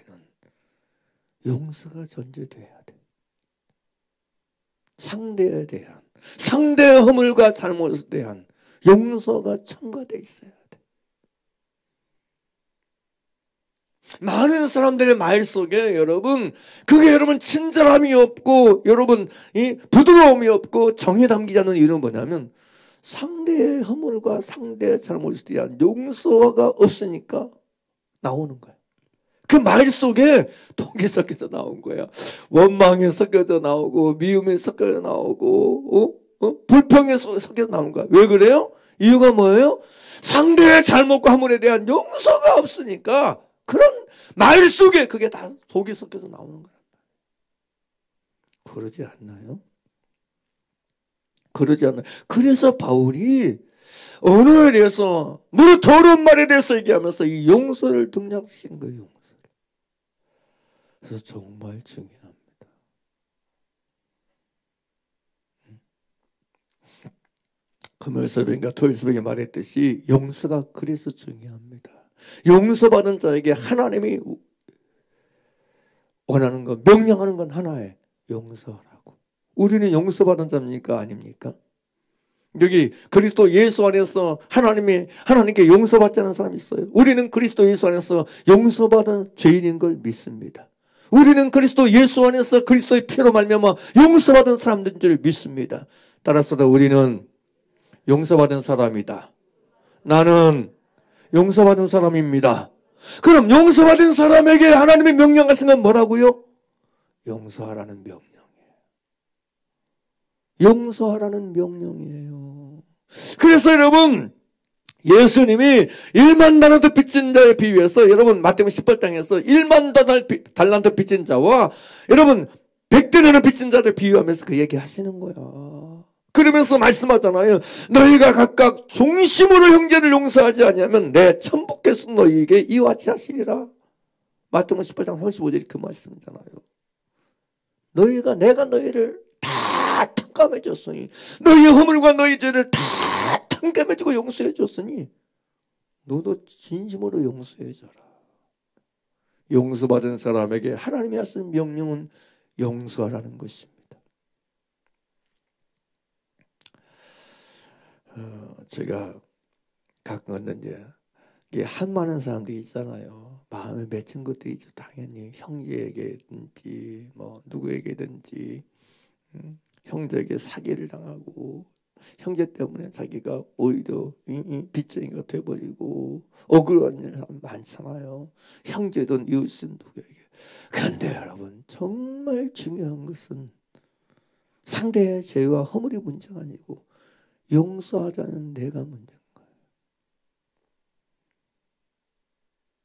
용서가 전제돼야 돼. 상대에 대한, 상대의 허물과 잘못에 대한 용서가 첨가되어 있어야 돼. 많은 사람들의 말 속에 여러분 그게 여러분 친절함이 없고 여러분 이 부드러움이 없고 정이 담기지 않는 이유는 뭐냐면 상대의 허물과 상대의 잘못에 대한 용서가 없으니까 나오는 거예요. 그 말 속에 독이 섞여서 나온 거야. 원망이 섞여서 나오고 미움이 섞여서 나오고 불평이 섞여서 나오는 거야. 왜 그래요? 이유가 뭐예요? 상대의 잘못과 허물에 대한 용서가 없으니까 그런 말 속에 그게 다 독이 섞여서 나오는 거야. 그러지 않나요? 그러지 않나요? 그래서 바울이 언어에 대해서 무릇 더러운 말에 대해서 얘기하면서 이 용서를 등장시킨 거예요. 그래서 정말 중요합니다. 금요일 새벽인가 토요일 새벽에 말했듯이 용서가 그래서 중요합니다. 용서받은 자에게 하나님이 원하는 건, 명령하는 건 하나예요. 용서하라고. 우리는 용서받은 자입니까? 아닙니까? 여기 그리스도 예수 안에서 하나님께 용서받지 않은 사람이 있어요. 우리는 그리스도 예수 안에서 용서받은 죄인인 걸 믿습니다. 우리는 그리스도 예수 안에서 그리스도의 피로 말미암아 용서받은 사람들인 줄 믿습니다. 따라서 우리는 용서받은 사람이다. 나는 용서받은 사람입니다. 그럼 용서받은 사람에게 하나님의 명령하신 건 뭐라고요? 용서하라는 명령이에요. 용서하라는 명령이에요. 그래서 여러분 예수님이 1만 달란트 빚진 자에 비유해서 여러분 마태복음 18장에서 1만 달란트 빚진 자와 여러분 100대나는 빚진 자를 비유하면서 그 얘기 하시는 거야. 그러면서 말씀하잖아요. 너희가 각각 중심으로 형제를 용서하지 않으면 내 천부께서 너희에게 이와 같이 하시리라. 마태복음 18장 35절이 그 말씀이잖아요. 내가 너희를 다 다 탕감해 줬으니, 너희 허물과 너희 죄를 다 탕감해 주고 용서해 줬으니 너도 진심으로 용서해 줘라. 용서받은 사람에게 하나님이 하신 명령은 용서하라는 것입니다. 제가 가끔은 이제 한많은 사람들이 있잖아요. 마음에 맺힌 것도 있죠. 당연히 형제에게든지 뭐 누구에게든지 형제에게 사기를 당하고 형제 때문에 자기가 오히려 빚쟁이가 돼버리고 억울한 일 많잖아요. 형제든 이웃은 누구에게. 그런데 여러분, 정말 중요한 것은 상대의 죄와 허물이 문제가 아니고 용서하자는 내가 문제인 거예요.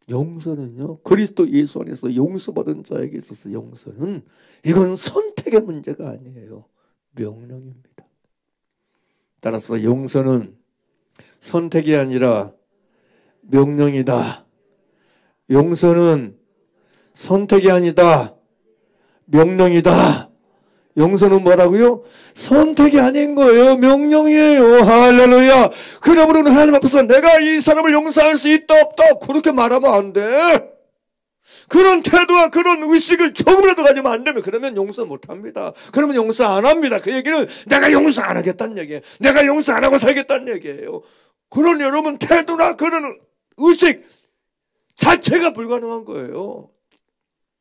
용서는요, 그리스도 예수 안에서 용서받은 자에게 있어서 용서는 이건 선택의 문제가 아니에요. 명령입니다. 따라서 용서는 선택이 아니라 명령이다. 용서는 선택이 아니다. 명령이다. 용서는 뭐라고요? 선택이 아닌 거예요. 명령이에요. 할렐루야. 그러므로 하나님 앞에서 내가 이 사람을 용서할 수 있다 없다 그렇게 말하면 안 돼. 그런 태도와 그런 의식을 조금이라도 가지면 안 되면 그러면 용서 못합니다. 그러면 용서 안 합니다. 그 얘기는 내가 용서 안 하겠다는 얘기예요. 내가 용서 안 하고 살겠다는 얘기예요. 그런 여러분 태도나 그런 의식 자체가 불가능한 거예요.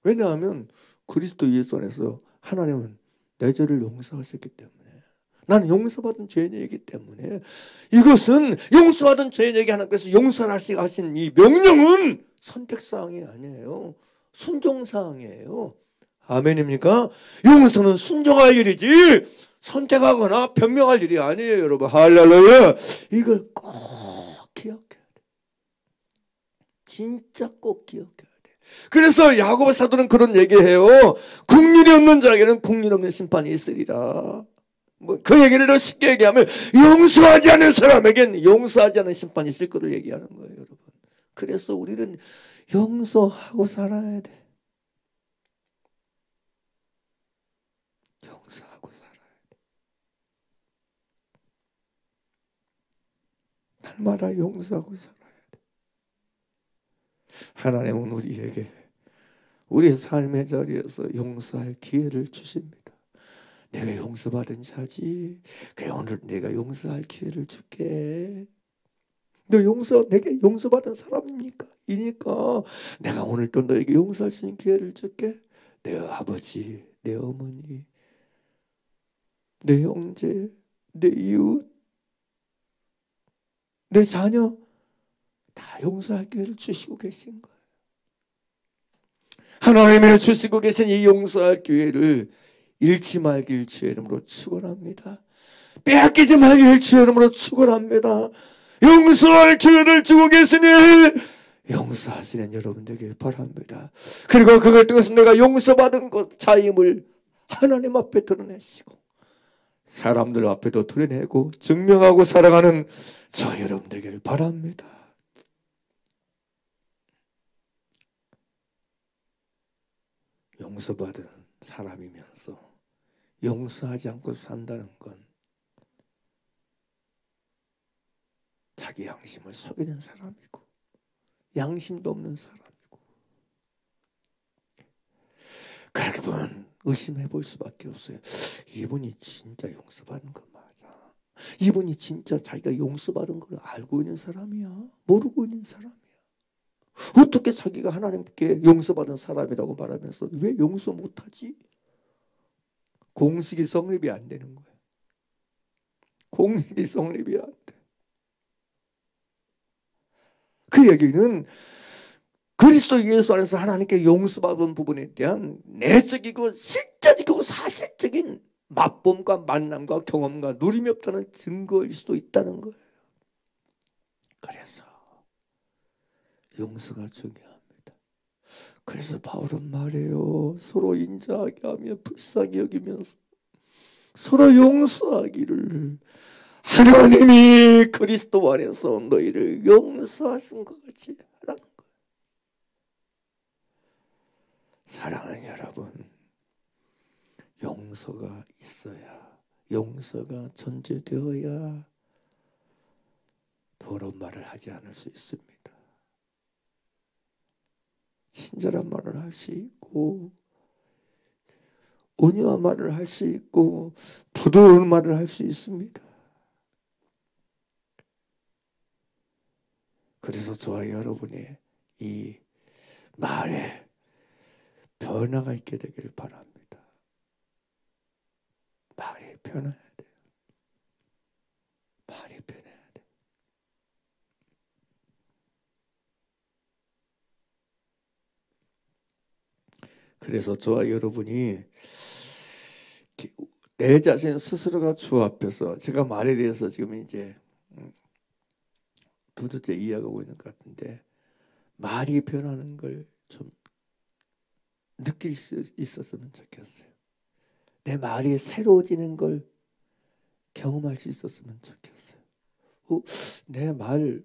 왜냐하면 그리스도 예수 안에서 하나님은 내 죄를 용서하셨기 때문에, 나는 용서받은 죄인이기 때문에, 이것은 용서받은 죄인에게 하나님께서 용서하신 이 명령은 선택사항이 아니에요. 순종사항이에요. 아멘입니까? 용서는 순종할 일이지 선택하거나 변명할 일이 아니에요. 여러분 할렐루야. 이걸 꼭 기억해야 돼. 진짜 꼭 기억해야 돼. 그래서 야고보 사도는 그런 얘기해요. 국률이 없는 자에게는 국률 없는 심판이 있으리라. 그 얘기를 더 쉽게 얘기하면 용서하지 않는 사람에겐 용서하지 않는 심판이 있을 거를 얘기하는 거예요. 여러분. 그래서 우리는 용서하고 살아야 돼. 용서하고 살아야 돼. 날마다 용서하고 살아야 돼. 하나님은 우리에게 우리의 삶의 자리에서 용서할 기회를 주십니다. 내가 용서받은 자지. 그래, 오늘 내가 용서할 기회를 줄게. 너 내게 용서받은 사람입니까? 이니까 내가 오늘 또 너에게 용서할 수 있는 기회를 줄게. 내 아버지, 내 어머니, 내 형제, 내 이웃, 내 자녀 다 용서할 기회를 주시고 계신 거예요. 하나님이 주시고 계신 이 용서할 기회를 잃지 말길 주의 이름으로 축원합니다. 빼앗기지 말길 주의 이름으로 축원합니다. 용서할 기회를 주고 계시니 용서하시는 여러분 되길 바랍니다. 그리고 그걸 통해서 내가 용서받은 것 자임을 하나님 앞에 드러내시고 사람들 앞에도 드러내고 증명하고 살아가는 저 여러분 되길 바랍니다. 용서받은 사람이면서 용서하지 않고 산다는 건 자기 양심을 속이는 사람이고 양심도 없는 사람이고, 그렇게 보면 의심해 볼 수밖에 없어요. 이분이 진짜 용서받은 거 맞아? 이분이 진짜 자기가 용서받은 걸 알고 있는 사람이야? 모르고 있는 사람이야? 어떻게 자기가 하나님께 용서받은 사람이라고 말하면서 왜 용서 못하지? 공식이 성립이 안 되는 거야. 공식이 성립이 안 돼. 그 얘기는 그리스도 예수 안에서 하나님께 용서받은 부분에 대한 내적이고 실제적이고 사실적인 맛봄과 만남과 경험과 누림이 없다는 증거일 수도 있다는 거예요. 그래서 용서가 중요합니다. 그래서 바울은 말해요. 서로 인자하게 하며 불쌍히 여기면서 서로 용서하기를 하나님이 그리스도 안에서 너희를 용서하신 것 같이 하라는 거예요. 사랑하는 여러분, 용서가 있어야 용서가 전제되어야 더러운 말을 하지 않을 수 있습니다. 친절한 말을 할 수 있고 온유한 말을 할 수 있고 부드러운 말을 할 수 있습니다. 그래서 저와 여러분의 이 말에 변화가 있게 되기를 바랍니다. 말이 변해야 돼요. 말이 변해야 돼요. 그래서 저와 여러분이 내 자신 스스로가 주 앞에서 제가 말에 대해서 지금 이제 두 주째 이야기하고 있는 것 같은데 말이 변하는 걸 좀 느낄 수 있었으면 좋겠어요. 내 말이 새로워지는 걸 경험할 수 있었으면 좋겠어요. 내 말에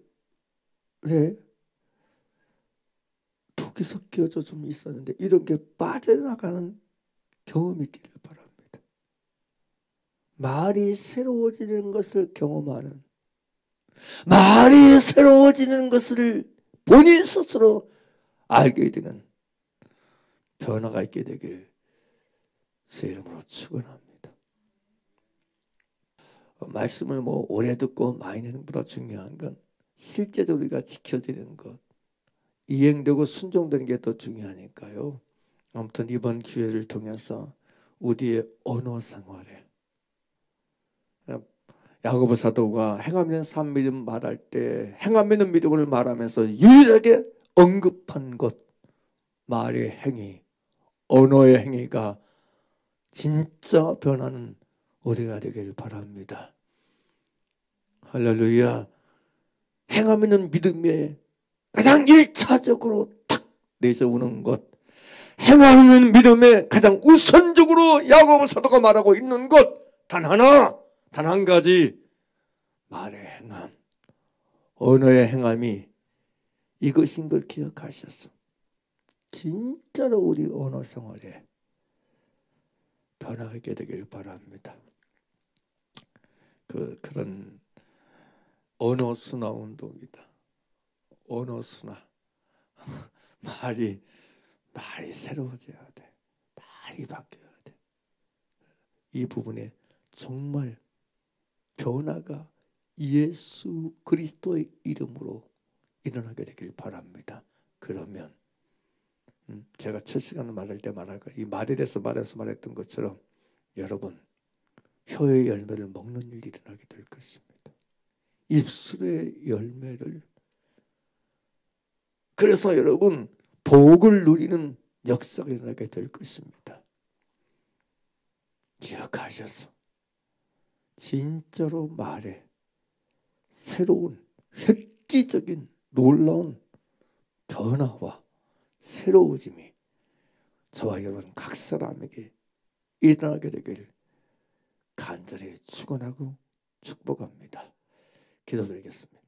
독이 섞여져 좀 있었는데 이런 게 빠져나가는 경험이 있기를 바랍니다. 말이 새로워지는 것을 경험하는, 말이 새로워지는 것을 본인 스스로 알게 되는 변화가 있게 되길 제 이름으로 축원합니다. 말씀을 오래 듣고 많이 듣는 것보다 중요한 건 실제적으로 우리가 지켜지는 것, 이행되고 순종되는 게 더 중요하니까요. 아무튼 이번 기회를 통해서 우리의 언어 생활에 야고보 사도가 행함 있는 산 믿음 말할 때 행함 있는 믿음을 말하면서 유일하게 언급한 것, 말의 행위, 언어의 행위가 진짜 변하는 우리가 되길 바랍니다. 할렐루야. 행함 있는 믿음에 가장 1차적으로 딱 내세우는 것, 행함 있는 믿음에 가장 우선적으로 야고보 사도가 말하고 있는 것 단 하나, 단 한 가지, 말의 행함, 언어의 행함이 이것인 걸 기억하셔서 진짜로 우리 언어 생활에 변화하게 되길 바랍니다. 그런 언어 순화 운동이다. 언어 순화. 말이 새로워져야 돼. 말이 바뀌어야 돼. 이 부분에 정말 변화가 예수 그리스도의 이름으로 일어나게 되길 바랍니다. 그러면 제가 첫 시간에 말할 때 이 말에 대해서 말했던 것처럼 여러분 혀의 열매를 먹는 일이 일어나게 될 것입니다. 입술의 열매를. 그래서 여러분 복을 누리는 역사가 일어나게 될 것입니다. 기억하셔서 진짜로 말에 새로운 획기적인 놀라운 변화와 새로워짐이 저와 여러분 각 사람에게 일어나게 되길 간절히 축원하고 축복합니다. 기도드리겠습니다.